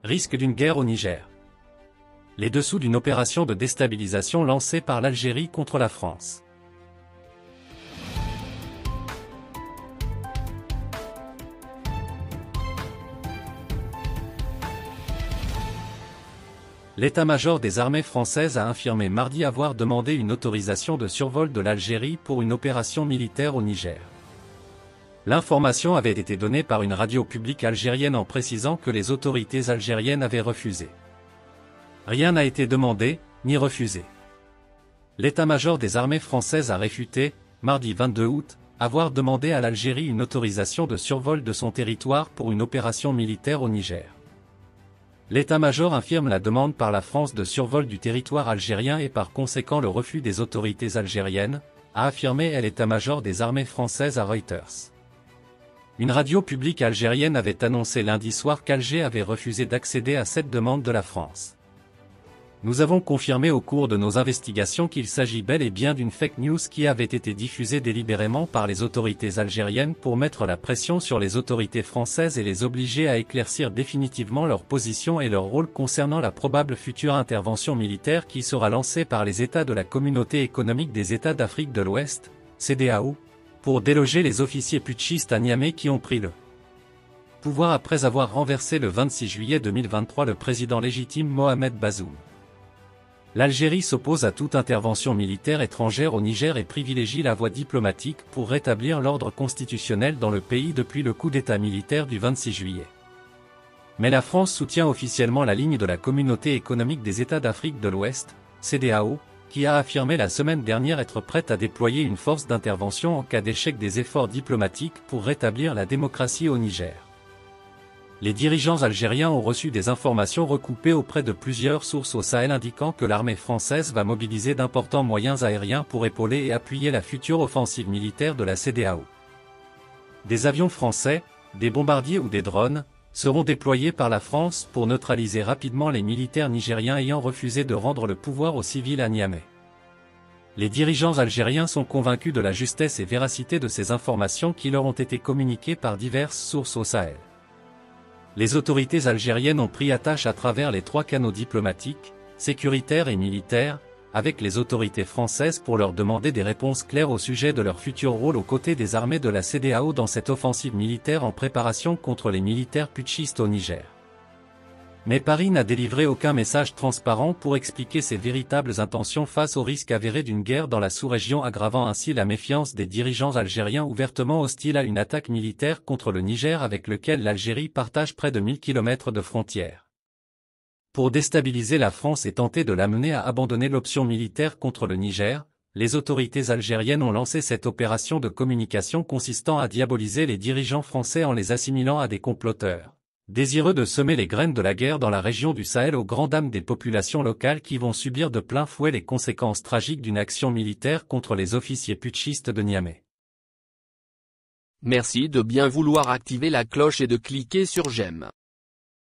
Risque d'une guerre au Niger. Les dessous d'une opération de déstabilisation lancée par l'Algérie contre la France. L'état-major des armées françaises a affirmé mardi avoir demandé une autorisation de survol de l'Algérie pour une opération militaire au Niger. L'information avait été donnée par une radio publique algérienne en précisant que les autorités algériennes avaient refusé. Rien n'a été demandé, ni refusé. L'état-major des armées françaises a réfuté, mardi 22 août, avoir demandé à l'Algérie une autorisation de survol de son territoire pour une opération militaire au Niger. L'état-major infirme la demande par la France de survol du territoire algérien et par conséquent le refus des autorités algériennes, a affirmé l'état-major des armées françaises à Reuters. Une radio publique algérienne avait annoncé lundi soir qu'Alger avait refusé d'accéder à cette demande de la France. Nous avons confirmé au cours de nos investigations qu'il s'agit bel et bien d'une fake news qui avait été diffusée délibérément par les autorités algériennes pour mettre la pression sur les autorités françaises et les obliger à éclaircir définitivement leur position et leur rôle concernant la probable future intervention militaire qui sera lancée par les États de la Communauté économique des États d'Afrique de l'Ouest, CEDEAO, pour déloger les officiers putschistes à Niamey qui ont pris le pouvoir après avoir renversé le 26 juillet 2023 le président légitime Mohamed Bazoum. L'Algérie s'oppose à toute intervention militaire étrangère au Niger et privilégie la voie diplomatique pour rétablir l'ordre constitutionnel dans le pays depuis le coup d'État militaire du 26 juillet. Mais la France soutient officiellement la ligne de la Communauté économique des États d'Afrique de l'Ouest, CEDEAO, qui a affirmé la semaine dernière être prête à déployer une force d'intervention en cas d'échec des efforts diplomatiques pour rétablir la démocratie au Niger. Les dirigeants algériens ont reçu des informations recoupées auprès de plusieurs sources au Sahel indiquant que l'armée française va mobiliser d'importants moyens aériens pour épauler et appuyer la future offensive militaire de la CEDEAO. Des avions français, des bombardiers ou des drones, seront déployés par la France pour neutraliser rapidement les militaires nigériens ayant refusé de rendre le pouvoir aux civils à Niamey. Les dirigeants algériens sont convaincus de la justesse et véracité de ces informations qui leur ont été communiquées par diverses sources au Sahel. Les autorités algériennes ont pris attache à travers les 3 canaux diplomatiques, sécuritaires et militaires, avec les autorités françaises pour leur demander des réponses claires au sujet de leur futur rôle aux côtés des armées de la CEDEAO dans cette offensive militaire en préparation contre les militaires putschistes au Niger. Mais Paris n'a délivré aucun message transparent pour expliquer ses véritables intentions face au risque avéré d'une guerre dans la sous-région, aggravant ainsi la méfiance des dirigeants algériens ouvertement hostiles à une attaque militaire contre le Niger avec lequel l'Algérie partage près de 1000 km de frontières. Pour déstabiliser la France et tenter de l'amener à abandonner l'option militaire contre le Niger, les autorités algériennes ont lancé cette opération de communication consistant à diaboliser les dirigeants français en les assimilant à des comploteurs, désireux de semer les graines de la guerre dans la région du Sahel aux grandes dames des populations locales qui vont subir de plein fouet les conséquences tragiques d'une action militaire contre les officiers putschistes de Niamey. Merci de bien vouloir activer la cloche et de cliquer sur j'aime.